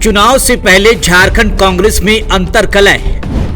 चुनाव से पहले झारखंड कांग्रेस में अंतर्कलह,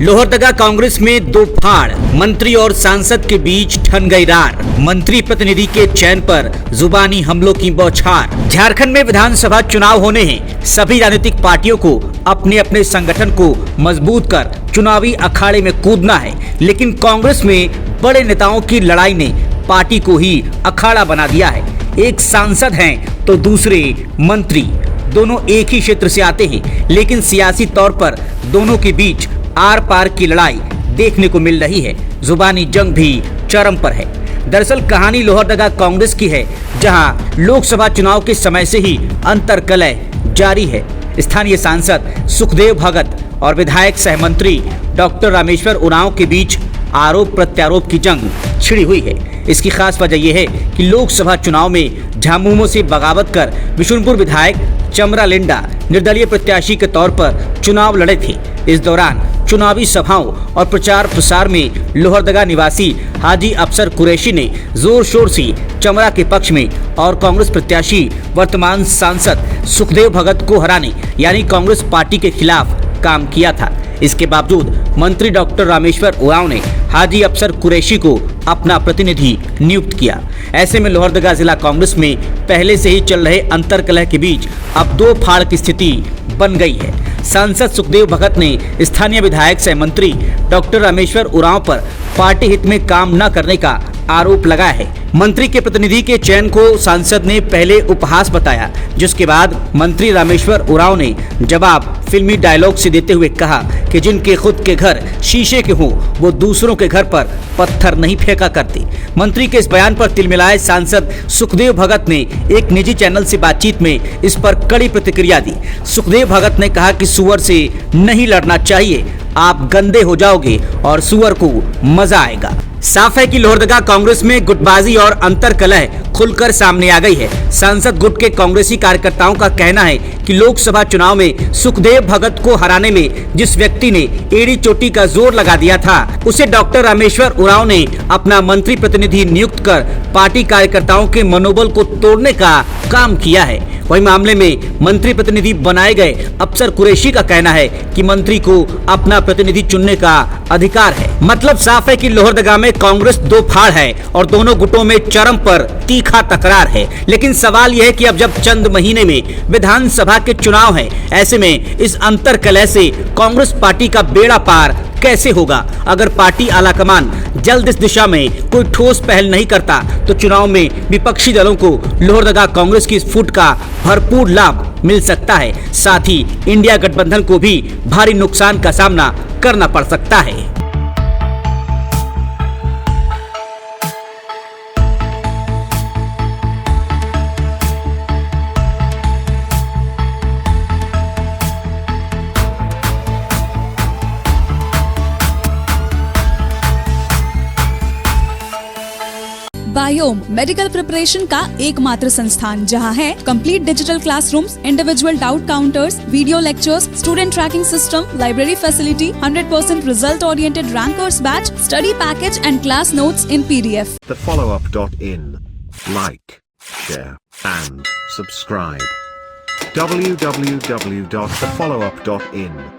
लोहरदगा कांग्रेस में दो फाड़, मंत्री और सांसद के बीच ठन गई रार, मंत्री प्रतिनिधि के चयन पर जुबानी हमलों की बौछार। झारखंड में विधानसभा चुनाव होने हैं, सभी राजनीतिक पार्टियों को अपने अपने संगठन को मजबूत कर चुनावी अखाड़े में कूदना है, लेकिन कांग्रेस में बड़े नेताओं की लड़ाई ने पार्टी को ही अखाड़ा बना दिया है। एक सांसद हैं तो दूसरे मंत्री, दोनों एक ही क्षेत्र से आते हैं, लेकिन सियासी तौर पर दोनों के बीच आर पार की लड़ाई देखने को मिल रही है। जुबानी जंग भी चरम पर है। दरअसल कहानी लोहरदगा कांग्रेस की है, जहां लोकसभा चुनाव के समय से ही अंतर्कलह जारी है। स्थानीय सांसद सुखदेव भगत और विधायक सह मंत्री डॉक्टर रामेश्वर उरांव के बीच आरोप प्रत्यारोप की जंग छिड़ी हुई है। इसकी खास वजह यह है कि लोकसभा चुनाव में झामुमो से बगावत कर बिशुनपुर विधायक चमरा लिंडा निर्दलीय प्रत्याशी के तौर पर चुनाव लड़े थे। इस दौरान चुनावी सभाओं और प्रचार प्रसार में लोहरदगा निवासी हाजी अफसर कुरैशी ने जोर शोर से चमरा के पक्ष में और कांग्रेस प्रत्याशी वर्तमान सांसद सुखदेव भगत को हराने यानी कांग्रेस पार्टी के खिलाफ काम किया था। इसके बावजूद मंत्री डॉक्टर रामेश्वर उरांव ने हाजी अफसर कुरैशी को अपना प्रतिनिधि नियुक्त किया। ऐसे में लोहरदगा जिला कांग्रेस में पहले से ही चल रहे अंतर्कलह के बीच अब दो फाड़ की स्थिति बन गई है। सांसद सुखदेव भगत ने स्थानीय विधायक सह मंत्री डॉक्टर रामेश्वर उरांव पर पार्टी हित में काम न करने का आरोप लगाया है। मंत्री के प्रतिनिधि के चयन को सांसद ने पहले उपहास बताया, जिसके बाद मंत्री रामेश्वर उरांव ने जवाब फिल्मी डायलॉग से देते हुए कहा कि जिनके खुद के घर शीशे के हों वो दूसरों के घर पर पत्थर नहीं फेंका करते। मंत्री के इस बयान पर तिलमिलाए सांसद सुखदेव भगत ने एक निजी चैनल से बातचीत में इस पर कड़ी प्रतिक्रिया दी। सुखदेव भगत ने कहा कि सुअर से नहीं लड़ना चाहिए, आप गंदे हो जाओगे और सुअर को मजा आएगा। साफ है कि लोहरदगा कांग्रेस में गुटबाजी और अंतर्कलह खुलकर सामने आ गई है। सांसद गुट के कांग्रेसी कार्यकर्ताओं का कहना है कि लोकसभा चुनाव में सुखदेव भगत को हराने में जिस व्यक्ति ने एड़ी चोटी का जोर लगा दिया था, उसे डॉक्टर रामेश्वर उरांव ने अपना मंत्री प्रतिनिधि नियुक्त कर पार्टी कार्यकर्ताओं के मनोबल को तोड़ने का काम किया है। वही मामले में मंत्री प्रतिनिधि बनाए गए अफसर कुरैशी का कहना है कि मंत्री को अपना प्रतिनिधि चुनने का अधिकार है। मतलब साफ है कि लोहरदगा में कांग्रेस दो फाड़ है और दोनों गुटों में चरम पर तीखा तकरार है। लेकिन सवाल यह है कि अब जब चंद महीने में विधानसभा के चुनाव है, ऐसे में इस अंतर्कलह से कांग्रेस पार्टी का बेड़ा पार कैसे होगा। अगर पार्टी आलाकमान जल्द इस दिशा में कोई ठोस पहल नहीं करता तो चुनाव में विपक्षी दलों को लोहरदगा कांग्रेस की इस फूट का भरपूर लाभ मिल सकता है। साथ ही इंडिया गठबंधन को भी भारी नुकसान का सामना करना पड़ सकता है। बायोम मेडिकल प्रिपरेशन का एकमात्र संस्थान, जहां है complete digital classrooms, individual doubt counters, video lectures, student tracking system, library facility, 100% result oriented rankers batch, study package and class notes in PDF. TheFollowUp.in. Like, share and subscribe. www.thefollowup.in